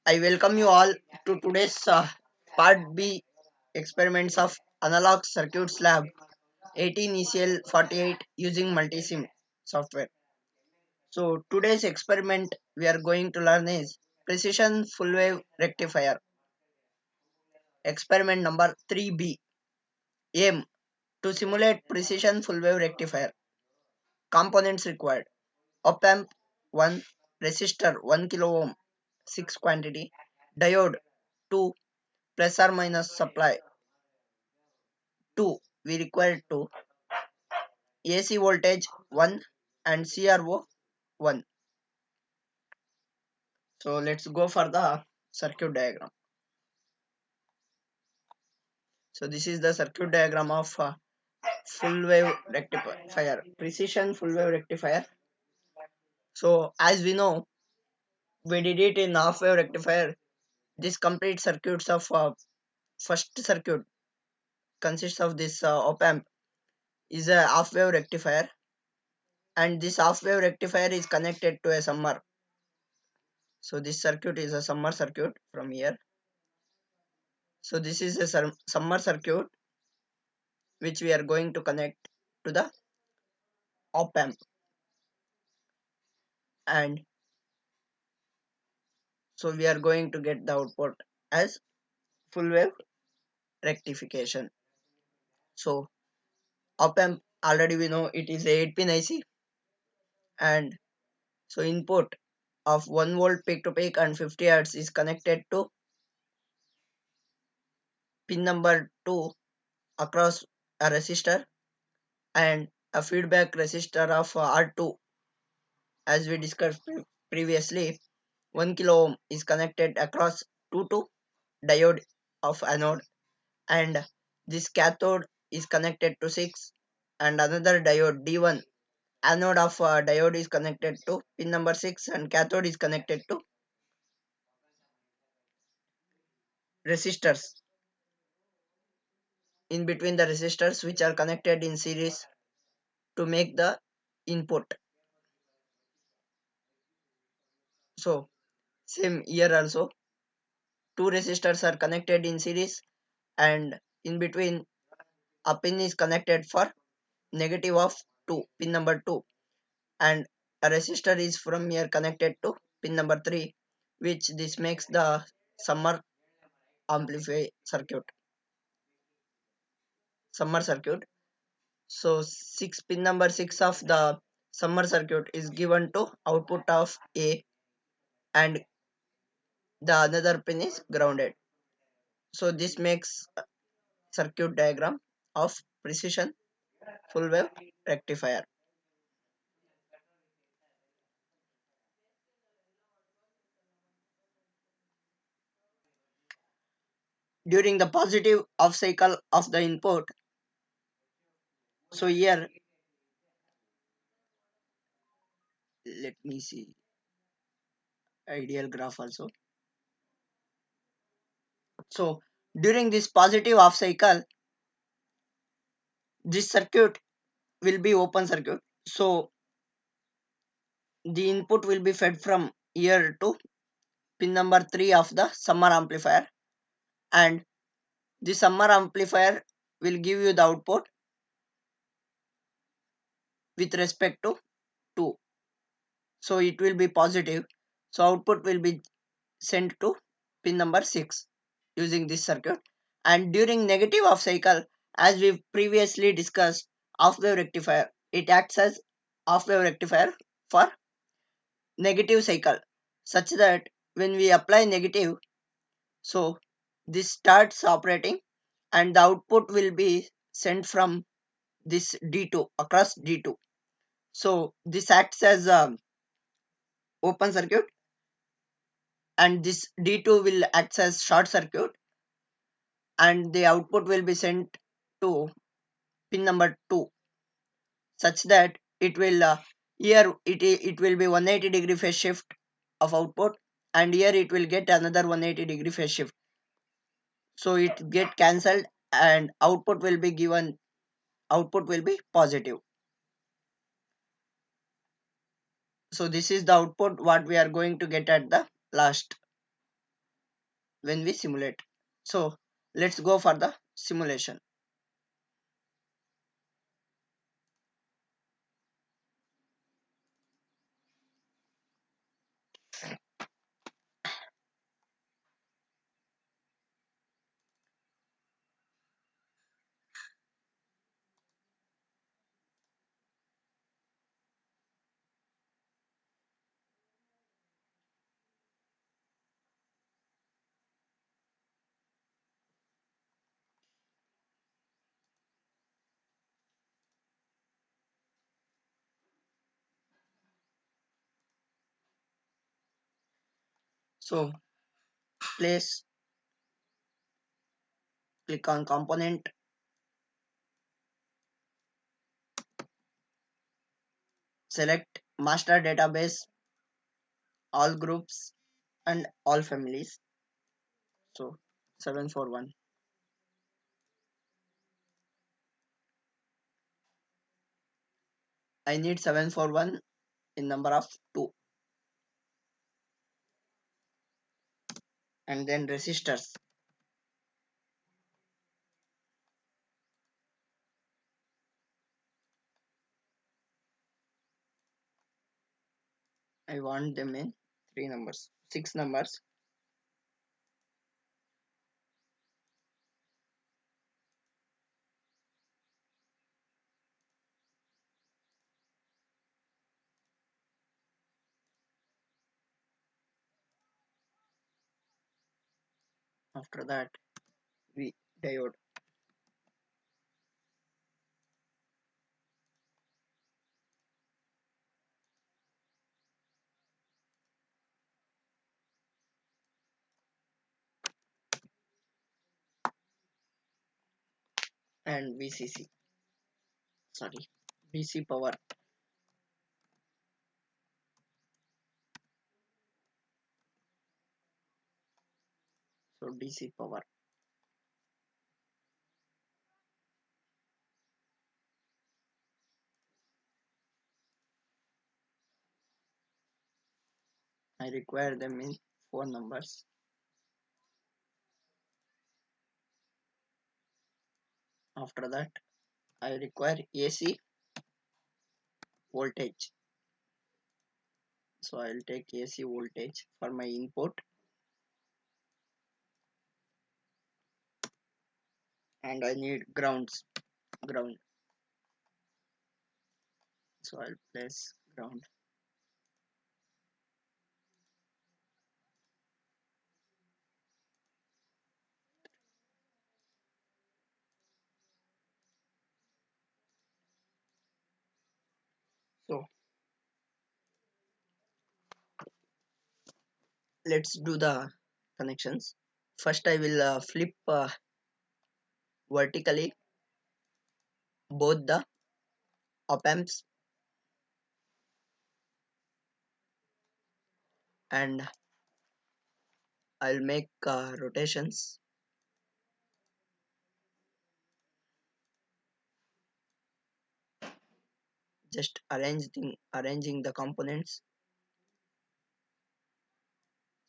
I welcome you all to today's Part B experiments of Analog Circuits Lab 18 ECL 48 using multisim software. So today's experiment we are going to learn is precision full wave rectifier. Experiment number 3B. Aim to simulate precision full wave rectifier. Components required: op amp 1, resistor 1 kilo ohm 6 quantity, diode 2 plus or minus supply 2, we require 2, AC voltage 1 and CRO 1. So let's go for the circuit diagram. So this is the circuit diagram of full wave rectifier, precision full wave rectifier. So as we know, we did it in half wave rectifier. This complete circuits of first circuit consists of this op amp is a half wave rectifier, and this half wave rectifier is connected to a summer. So this circuit is a summer circuit from here. So this is a summer circuit which we are going to connect to the op amp, and so we are going to get the output as full wave rectification. So op amp, already we know it is a 8 pin IC, and so input of 1 volt peak to peak and 50 hertz is connected to pin number 2 across a resistor, and a feedback resistor of R2, as we discussed previously, 1 kilo ohm is connected across 2 diode of anode, and this cathode is connected to 6, and another diode D1 anode of diode is connected to pin number 6, and cathode is connected to resistors in between the resistors which are connected in series to make the input. So same here also, two resistors are connected in series, and in between a pin is connected for negative of 2, pin number 2, and a resistor is from here connected to pin number 3, which this makes the summer circuit. So 6, pin number 6 of the summer circuit is given to output of A, and the another pin is grounded. So this makes circuit diagram of precision full wave rectifier. During the positive off cycle of the input, so here let me see ideal graph also. So during this positive off cycle, this circuit will be open circuit. So the input will be fed from here to pin number 3 of the summer amplifier, and the summer amplifier will give you the output with respect to 2. So it will be positive. So output will be sent to pin number 6 using this circuit. And during negative off cycle, as we previously discussed, half wave rectifier, it acts as half wave rectifier for negative cycle, such that when we apply negative, so this starts operating, and the output will be sent from this D2 across D2. So this acts as a open circuit, and this D2 will act as short circuit, and the output will be sent to pin number 2, such that it will here it will be 180-degree phase shift of output, and here it will get another 180-degree phase shift. So it get cancelled, and output will be positive. So this is the output what we are going to get at the last. when we simulate. So let's go for the simulation. So place, click on component, select master database, all groups and all families. So 741. I need 741 in number of 2, and then resistors. I want them in 3 numbers, 6 numbers. After that, we diode. And VCC. Sorry, DC power. So DC power. I require them in 4 numbers. After that, I require AC voltage. So I'll take AC voltage for my input, and I need ground. So I'll place ground. So let's do the connections. First, I will flip vertically both the op amps, and I'll make rotations, just arranging the components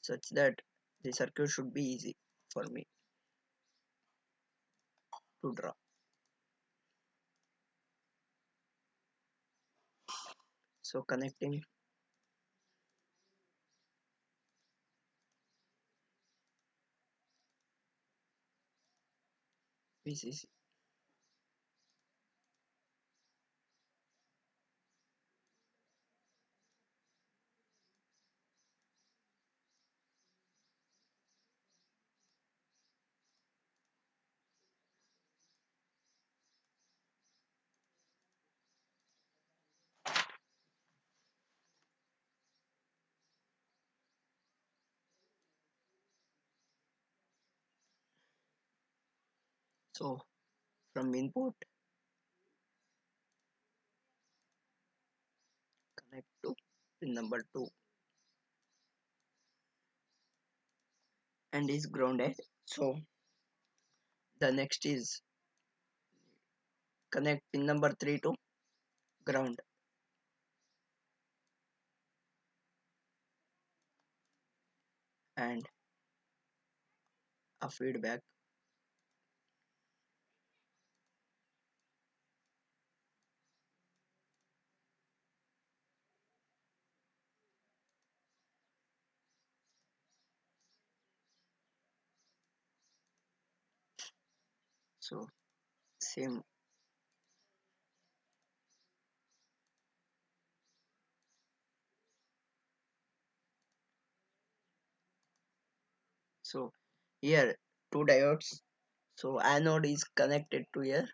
such that the circuit should be easy for me to draw. So connecting VCC. So from input, connect to pin number 2 and is grounded. So the next is connect pin number 3 to ground, and a feedback. So same. So here two diodes. So anode is connected to here,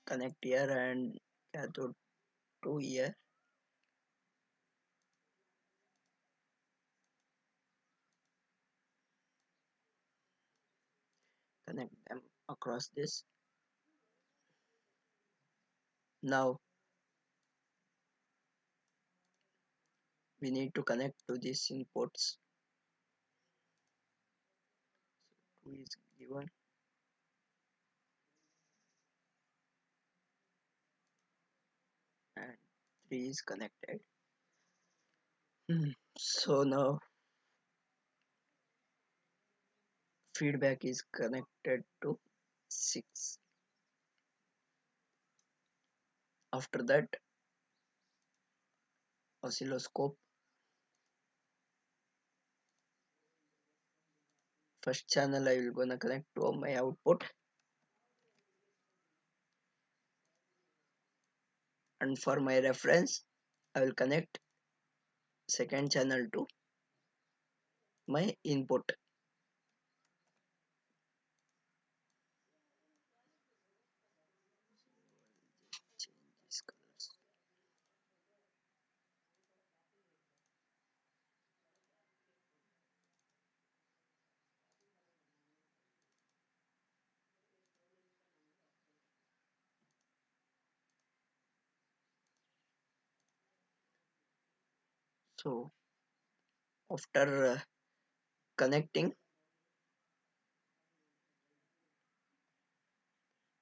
connect here, and cathode to here, connect them across this. Now we need to connect to these inputs. Two is given and three is connected. So now feedback is connected to 6. After that oscilloscope, first channel I will gonna connect to my output, and for my reference I will connect second channel to my input. Change these colors. So after connecting,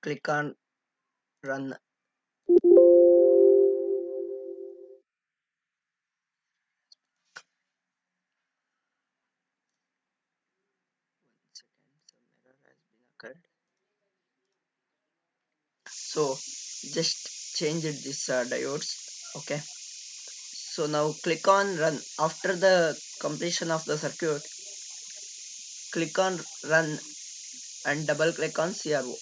click on run. Second, some error has been occurred. So just change it this diodes. Okay. So now click on run. After the completion of the circuit, click on run and double click on CRO.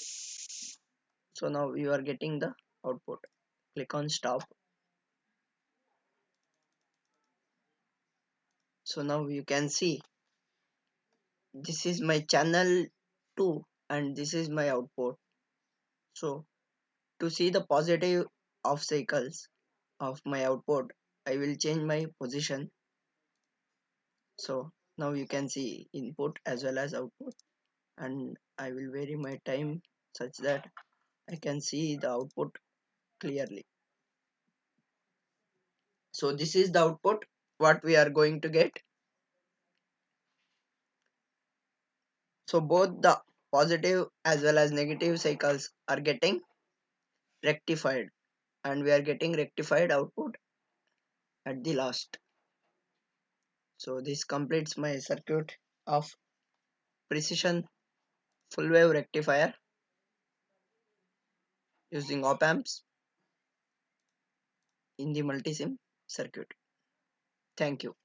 So now you are getting the output. Click on stop. So now you can see this is my channel 2 and this is my output. So to see the positive of cycles of my output, I will change my position. So now you can see input as well as output, and I will vary my time such that I can see the output clearly. So this is the output what we are going to get. So both the positive as well as negative cycles are getting rectified, and we are getting rectified output at the last. So this completes my circuit of precision full wave rectifier using op amps in the multisim circuit. Thank you.